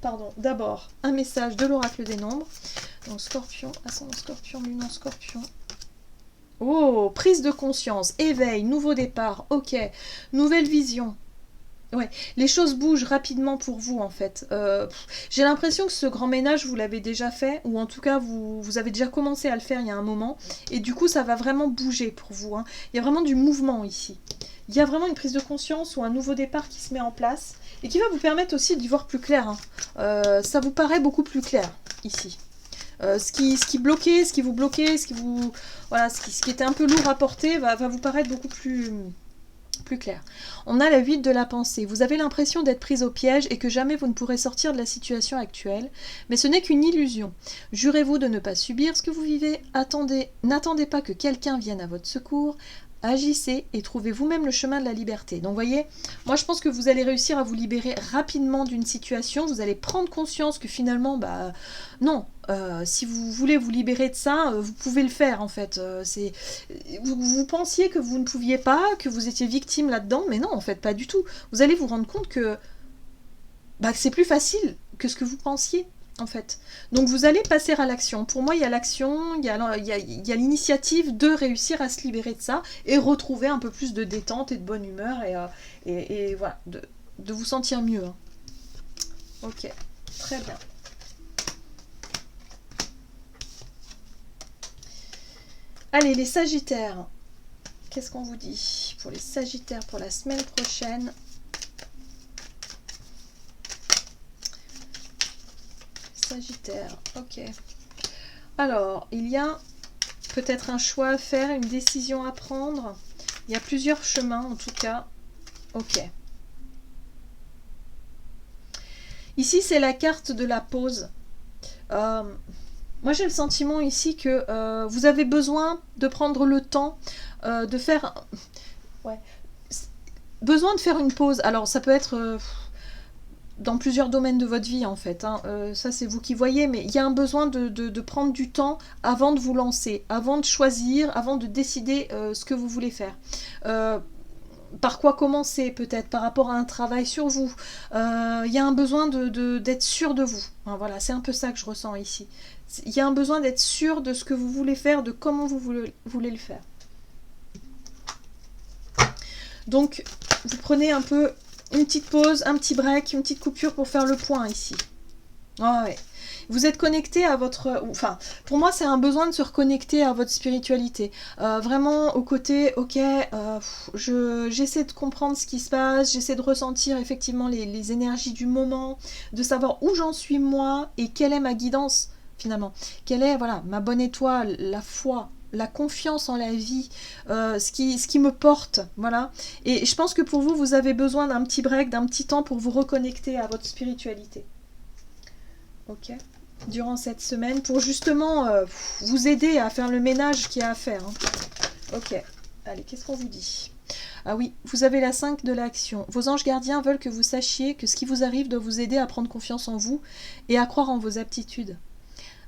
Pardon. D'abord, un message de l'oracle des nombres. Donc, scorpion, ascendant scorpion, lune en scorpion. Oh, prise de conscience, éveil, nouveau départ, ok, nouvelle vision. Ouais, les choses bougent rapidement pour vous en fait. J'ai l'impression que ce grand ménage vous l'avez déjà fait, ou en tout cas vous avez déjà commencé à le faire il y a un moment, et du coup ça va vraiment bouger pour vous. Hein. Il y a vraiment du mouvement ici. Il y a vraiment une prise de conscience ou un nouveau départ qui se met en place, et qui va vous permettre aussi d'y voir plus clair. Hein. Ça vous paraît beaucoup plus clair ici. Ce qui bloquait, ce qui vous bloquait, voilà, ce qui était un peu lourd à porter va vous paraître beaucoup plus clair. On a la 8 de la pensée. Vous avez l'impression d'être prise au piège et que jamais vous ne pourrez sortir de la situation actuelle, mais ce n'est qu'une illusion. Jurez-vous de ne pas subir ce que vous vivez, n'attendez pas que quelqu'un vienne à votre secours, agissez et trouvez vous-même le chemin de la liberté. Donc vous voyez, moi je pense que vous allez réussir à vous libérer rapidement d'une situation, vous allez prendre conscience que finalement, bah non, si vous voulez vous libérer de ça, vous pouvez le faire en fait. Vous pensiez que vous ne pouviez pas, que vous étiez victime là-dedans, mais non en fait pas du tout. Vous allez vous rendre compte que c'est plus facile que ce que vous pensiez. En fait. Donc vous allez passer à l'action. Pour moi, il y a l'action, il y a l'initiative de réussir à se libérer de ça et retrouver un peu plus de détente et de bonne humeur et voilà, de vous sentir mieux. Hein. Ok, très bien. Allez, les Sagittaires. Qu'est-ce qu'on vous dit pour les Sagittaires pour la semaine prochaine ? Sagittaire, ok. Alors, il y a peut-être un choix à faire, une décision à prendre. Il y a plusieurs chemins en tout cas. Ok. Ici, c'est la carte de la pause. Moi, j'ai le sentiment ici que vous avez besoin de prendre le temps de faire... Ouais. Besoin de faire une pause. Alors, ça peut être... dans plusieurs domaines de votre vie en fait, hein. Ça c'est vous qui voyez, mais il y a un besoin de prendre du temps avant de vous lancer, avant de choisir, avant de décider ce que vous voulez faire. Par quoi commencer peut-être, par rapport à un travail sur vous. Il y a un besoin d'être sûr de vous. Hein, voilà, c'est un peu ça que je ressens ici. Il y a un besoin d'être sûr de ce que vous voulez faire, de comment vous voulez le faire. Donc, vous prenez un peu... une petite pause, un petit break, une petite coupure pour faire le point ici. Ah ouais. Vous êtes connecté à votre... Enfin, pour moi, c'est un besoin de se reconnecter à votre spiritualité. Vraiment au côté, ok, j'essaie de comprendre ce qui se passe, j'essaie de ressentir effectivement les énergies du moment, de savoir où j'en suis moi et quelle est ma guidance finalement. Quelle est, voilà, ma bonne étoile, la foi, la confiance en la vie, ce qui me porte, voilà. Et je pense que pour vous, vous avez besoin d'un petit break, d'un petit temps pour vous reconnecter à votre spiritualité. Ok. Durant cette semaine, pour justement vous aider à faire le ménage qu'il y a à faire. Hein. Ok. Allez, qu'est-ce qu'on vous dit ? Ah oui, vous avez la 5 de l'action. Vos anges gardiens veulent que vous sachiez que ce qui vous arrive doit vous aider à prendre confiance en vous et à croire en vos aptitudes.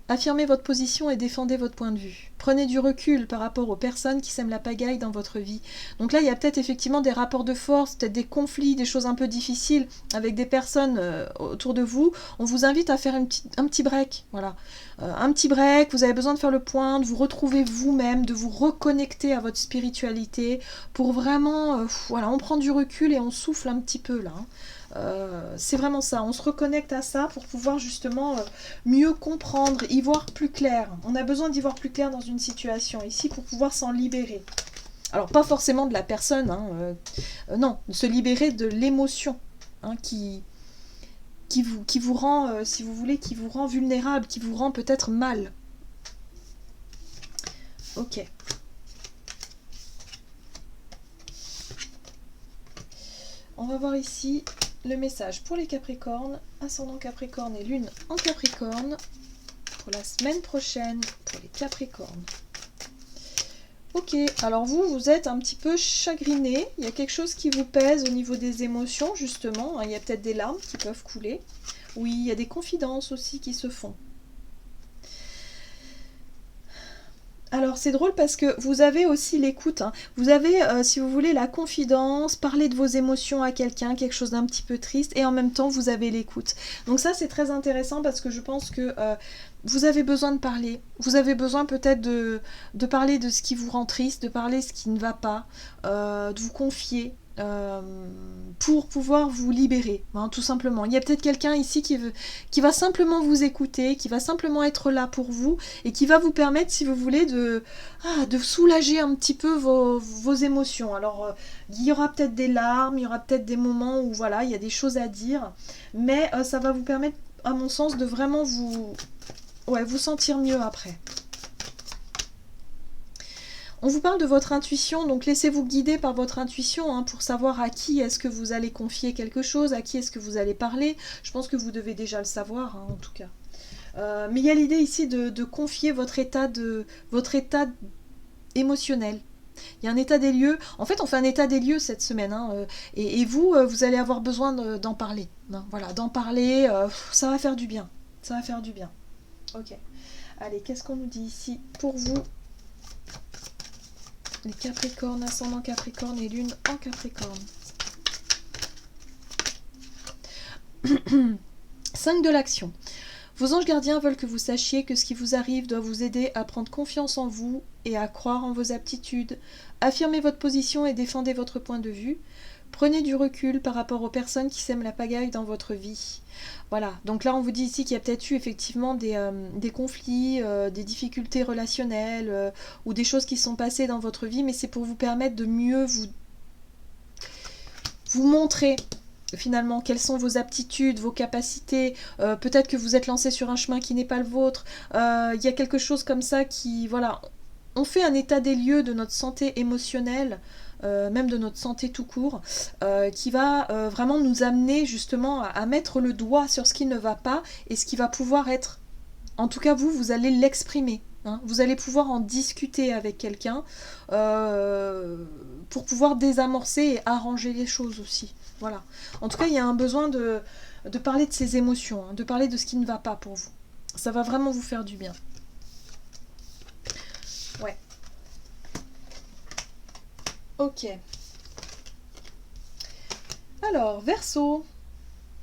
Affirmez votre position et défendez votre point de vue. Prenez du recul par rapport aux personnes qui sèment la pagaille dans votre vie. Donc là, il y a peut-être effectivement des rapports de force, peut-être des conflits, des choses un peu difficiles avec des personnes autour de vous. On vous invite à faire un petit break. Voilà. Un petit break, vous avez besoin de faire le point, de vous retrouver vous-même, de vous reconnecter à votre spiritualité pour vraiment... voilà, on prend du recul et on souffle un petit peu là. Hein. C'est vraiment ça, on se reconnecte à ça pour pouvoir justement mieux comprendre, y voir plus clair. On a besoin d'y voir plus clair dans une situation ici pour pouvoir s'en libérer. Alors pas forcément de la personne, hein, non, se libérer de l'émotion hein, qui vous rend, si vous voulez, qui vous rend vulnérable, qui vous rend peut-être mal. Ok. On va voir ici le message pour les Capricornes, ascendant Capricorne et lune en Capricorne, pour la semaine prochaine, pour les Capricornes. Ok, alors vous êtes un petit peu chagriné, il y a quelque chose qui vous pèse au niveau des émotions, justement, hein, il y a peut-être des larmes qui peuvent couler. Oui, il y a des confidences aussi qui se font. Alors c'est drôle parce que vous avez aussi l'écoute, hein. Vous avez, si vous voulez, la confidence, parler de vos émotions à quelqu'un, quelque chose d'un petit peu triste, et en même temps vous avez l'écoute. Donc ça c'est très intéressant parce que je pense que vous avez besoin de parler. Vous avez besoin peut-être de parler de ce qui vous rend triste, de parler de ce qui ne va pas, de vous confier. Pour pouvoir vous libérer, hein, tout simplement. Il y a peut-être quelqu'un ici qui va simplement vous écouter, qui va simplement être là pour vous et qui va vous permettre, si vous voulez, de soulager un petit peu vos émotions. Alors, il y aura peut-être des larmes, il y aura peut-être des moments où voilà, il y a des choses à dire, mais ça va vous permettre, à mon sens, de vraiment ouais, vous sentir mieux après. On vous parle de votre intuition, donc laissez-vous guider par votre intuition hein, pour savoir à qui est-ce que vous allez confier quelque chose, à qui est-ce que vous allez parler. Je pense que vous devez déjà le savoir hein, en tout cas. Mais il y a l'idée ici de confier votre état émotionnel. Il y a un état des lieux. En fait, on fait un état des lieux cette semaine. Hein, et vous, vous allez avoir besoin d'en parler. Hein, voilà, d'en parler, ça va faire du bien. Ça va faire du bien. Ok. Allez, qu'est-ce qu'on nous dit ici pour vous? Les Capricornes, ascendant Capricorne et lune en Capricorne. 5 de l'action. Vos anges gardiens veulent que vous sachiez que ce qui vous arrive doit vous aider à prendre confiance en vous et à croire en vos aptitudes. Affirmez votre position et défendez votre point de vue. Prenez du recul par rapport aux personnes qui sèment la pagaille dans votre vie. Voilà, donc là on vous dit ici qu'il y a peut-être eu effectivement des conflits, des difficultés relationnelles ou des choses qui sont passées dans votre vie, mais c'est pour vous permettre de mieux vous montrer finalement quelles sont vos aptitudes, vos capacités, peut-être que vous êtes lancé sur un chemin qui n'est pas le vôtre, il y a quelque chose comme ça qui, voilà, on fait un état des lieux de notre santé émotionnelle, même de notre santé tout court, qui va vraiment nous amener justement à mettre le doigt sur ce qui ne va pas et ce qui va pouvoir être, en tout cas vous allez l'exprimer. Hein, vous allez pouvoir en discuter avec quelqu'un pour pouvoir désamorcer et arranger les choses aussi. Voilà. En tout cas, il y a un besoin de parler de ses émotions, hein, de parler de ce qui ne va pas pour vous. Ça va vraiment vous faire du bien. Ouais. Ok. Alors, Verseau.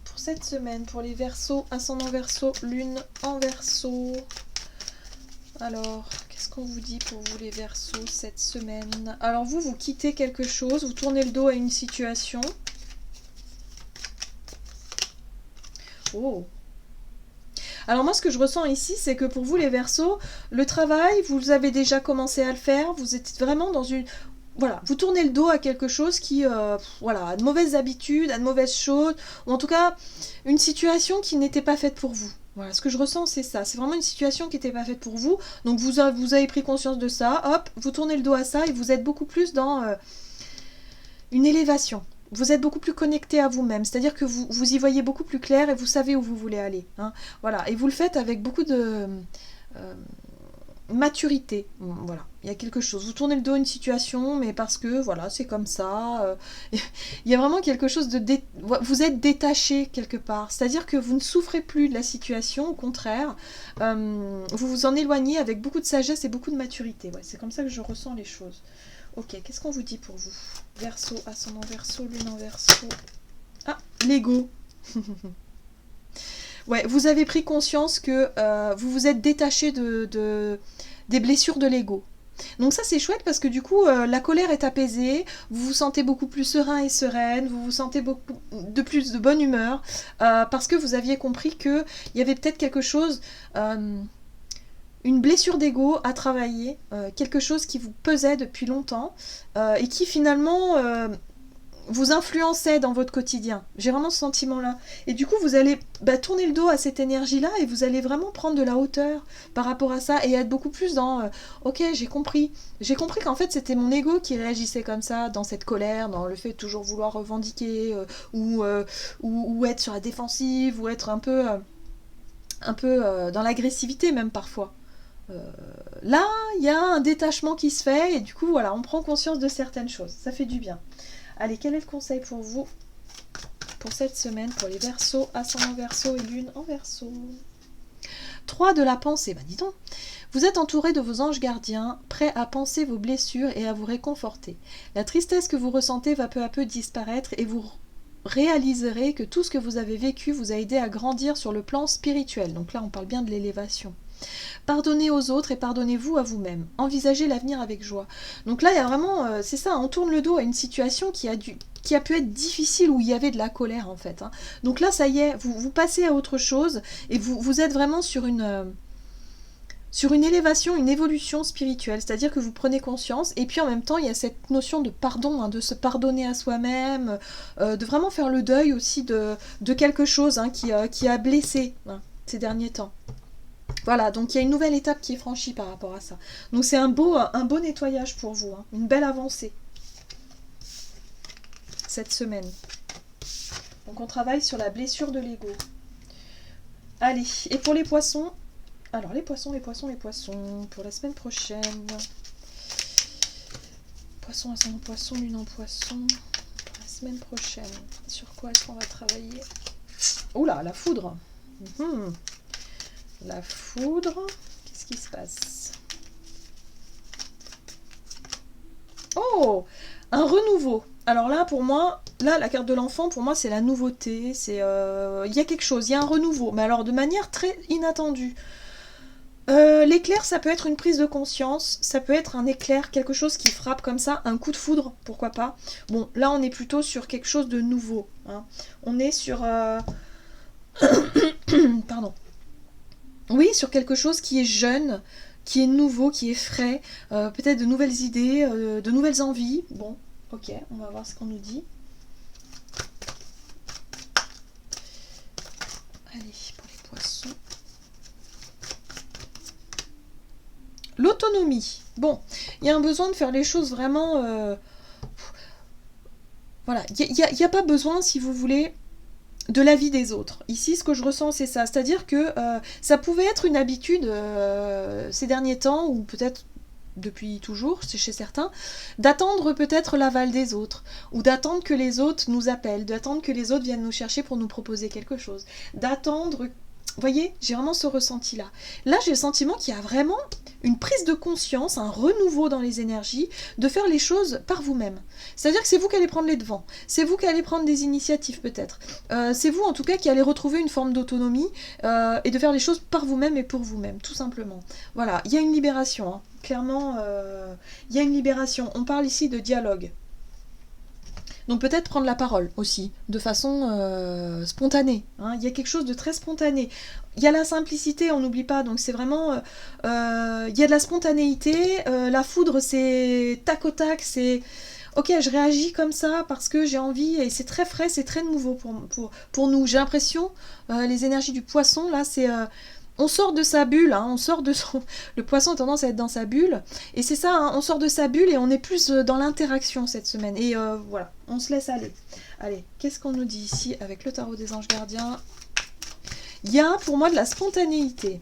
Pour cette semaine, pour les Verseaux, ascendant Verseau, lune en Verseau. Alors, qu'est-ce qu'on vous dit pour vous les Verseaux cette semaine? Alors vous quittez quelque chose, vous tournez le dos à une situation. Oh. Alors moi ce que je ressens ici, c'est que pour vous les Verseaux, le travail, vous avez déjà commencé à le faire, vous êtes vraiment dans une... Voilà, vous tournez le dos à quelque chose qui, voilà, a de mauvaises habitudes, a de mauvaises choses, ou en tout cas, une situation qui n'était pas faite pour vous. Voilà, ce que je ressens, c'est ça. C'est vraiment une situation qui n'était pas faite pour vous. Donc, vous avez pris conscience de ça. Hop, vous tournez le dos à ça et vous êtes beaucoup plus dans une élévation. Vous êtes beaucoup plus connecté à vous-même. C'est-à-dire que vous y voyez beaucoup plus clair et vous savez où vous voulez aller. Hein. Voilà, et vous le faites avec beaucoup de... maturité, voilà, il y a quelque chose, vous tournez le dos à une situation, mais parce que, voilà, c'est comme ça, il y a vraiment quelque chose de... Vous êtes détaché quelque part, c'est-à-dire que vous ne souffrez plus de la situation, au contraire, vous vous en éloignez avec beaucoup de sagesse et beaucoup de maturité, ouais, c'est comme ça que je ressens les choses. Ok, qu'est-ce qu'on vous dit pour vous? Verseau, ascendant Verseau, lune en Verseau. Ah, l'ego. Ouais, vous avez pris conscience que vous vous êtes détaché des blessures de l'ego. Donc ça c'est chouette parce que du coup la colère est apaisée, vous vous sentez beaucoup plus serein et sereine, vous vous sentez beaucoup de plus de bonne humeur parce que vous aviez compris qu'il y avait peut-être quelque chose, une blessure d'ego à travailler, quelque chose qui vous pesait depuis longtemps et qui finalement... vous influençait dans votre quotidien. J'ai vraiment ce sentiment-là. Et du coup, vous allez tourner le dos à cette énergie-là et vous allez vraiment prendre de la hauteur par rapport à ça et être beaucoup plus dans ok, j'ai compris. J'ai compris qu'en fait, c'était mon ego qui réagissait comme ça, dans cette colère, dans le fait de toujours vouloir revendiquer ou être sur la défensive ou être un peu dans l'agressivité même parfois. Là, il y a un détachement qui se fait et du coup, voilà, on prend conscience de certaines choses. Ça fait du bien. Allez, quel est le conseil pour vous pour cette semaine, pour les Verseaux, ascendant Verseau et lune en Verseau? 3 de la pensée, dis donc. Vous êtes entouré de vos anges gardiens, prêts à penser vos blessures et à vous réconforter. La tristesse que vous ressentez va peu à peu disparaître et vous réaliserez que tout ce que vous avez vécu vous a aidé à grandir sur le plan spirituel. Donc là, on parle bien de l'élévation. Pardonnez aux autres et pardonnez-vous à vous-même. Envisagez l'avenir avec joie. Donc là, il y a vraiment, c'est ça, on tourne le dos à une situation qui a pu être difficile, où il y avait de la colère en fait. Hein. Donc là, ça y est, vous passez à autre chose et vous êtes vraiment sur une élévation, une évolution spirituelle. C'est-à-dire que vous prenez conscience et puis en même temps, il y a cette notion de pardon, hein, de se pardonner à soi-même, de vraiment faire le deuil aussi de quelque chose hein, qui a blessé hein, ces derniers temps. Voilà, donc il y a une nouvelle étape qui est franchie par rapport à ça. Donc c'est un beau nettoyage pour vous, hein, une belle avancée cette semaine. Donc on travaille sur la blessure de l'ego. Allez, et pour les poissons, alors les poissons, pour la semaine prochaine. Poisson, ascendant poisson, lune en poisson, pour la semaine prochaine. Sur quoi est-ce qu'on va travailler? Oula, la foudre. La foudre, qu'est-ce qui se passe? Oh, un renouveau. Alors là, pour moi, là, la carte de l'enfant, pour moi, c'est la nouveauté. C'est, il y a quelque chose, il y a un renouveau, mais alors de manière très inattendue. L'éclair, ça peut être une prise de conscience, ça peut être un éclair, quelque chose qui frappe comme ça, un coup de foudre, pourquoi pas. Bon, là, on est plutôt sur quelque chose de nouveau. Hein. On est sur... Pardon. Oui, sur quelque chose qui est jeune, qui est nouveau, qui est frais, peut-être de nouvelles idées, de nouvelles envies. Bon, ok, on va voir ce qu'on nous dit. Allez, pour les poissons. L'autonomie. Bon, il y a un besoin de faire les choses vraiment... Voilà, il n'y a pas besoin, si vous voulez, de l'avis des autres. Ici, ce que je ressens, c'est ça. C'est-à-dire que ça pouvait être une habitude ces derniers temps, ou peut-être depuis toujours, c'est chez certains, d'attendre peut-être l'aval des autres, ou d'attendre que les autres nous appellent, d'attendre que les autres viennent nous chercher pour nous proposer quelque chose, d'attendre... Vous voyez, j'ai vraiment ce ressenti-là. Là, j'ai le sentiment qu'il y a vraiment une prise de conscience, un renouveau dans les énergies, de faire les choses par vous-même. C'est-à-dire que c'est vous qui allez prendre les devants, c'est vous qui allez prendre des initiatives peut-être, c'est vous en tout cas qui allez retrouver une forme d'autonomie et de faire les choses par vous-même et pour vous-même, tout simplement. Voilà, il y a une libération, hein. Clairement, il y a une libération. On parle ici de dialogue. Donc peut-être prendre la parole aussi, de façon spontanée. Hein. Il y a quelque chose de très spontané. Il y a la simplicité, on n'oublie pas, donc c'est vraiment... il y a de la spontanéité, la foudre c'est tac au tac, c'est... Ok, je réagis comme ça parce que j'ai envie, et c'est très frais, c'est très nouveau pour nous. J'ai l'impression, les énergies du poisson, là, c'est... on sort de sa bulle, hein, on sort de son... Le poisson a tendance à être dans sa bulle, et c'est ça, hein, on sort de sa bulle et on est plus dans l'interaction cette semaine. Et voilà, on se laisse aller. Allez, qu'est-ce qu'on nous dit ici avec le tarot des anges gardiens? Il y a pour moi de la spontanéité.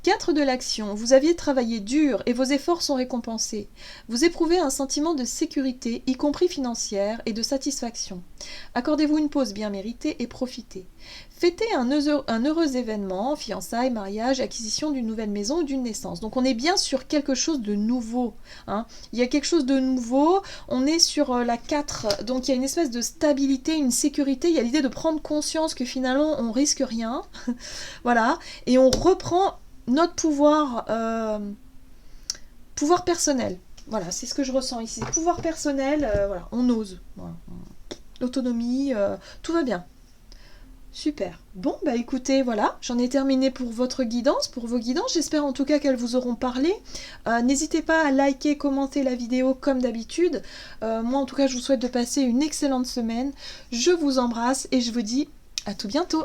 Quatre de l'action. Vous aviez travaillé dur et vos efforts sont récompensés. Vous éprouvez un sentiment de sécurité, y compris financière, et de satisfaction. Accordez-vous une pause bien méritée et profitez. Fêtez un heureux événement, fiançailles, mariage, acquisition d'une nouvelle maison ou d'une naissance. Donc on est bien sur quelque chose de nouveau. Hein. Il y a quelque chose de nouveau, on est sur la 4, donc il y a une espèce de stabilité, une sécurité, il y a l'idée de prendre conscience que finalement on risque rien. Voilà, et on reprend notre pouvoir personnel. Voilà, c'est ce que je ressens ici. Pouvoir personnel, voilà, on ose. Voilà. L'autonomie, tout va bien. Super. Bon, bah écoutez, voilà, j'en ai terminé pour votre guidance, pour vos guidances. J'espère en tout cas qu'elles vous auront parlé. N'hésitez pas à liker, commenter la vidéo comme d'habitude. Moi, en tout cas, je vous souhaite de passer une excellente semaine. Je vous embrasse et je vous dis à tout bientôt.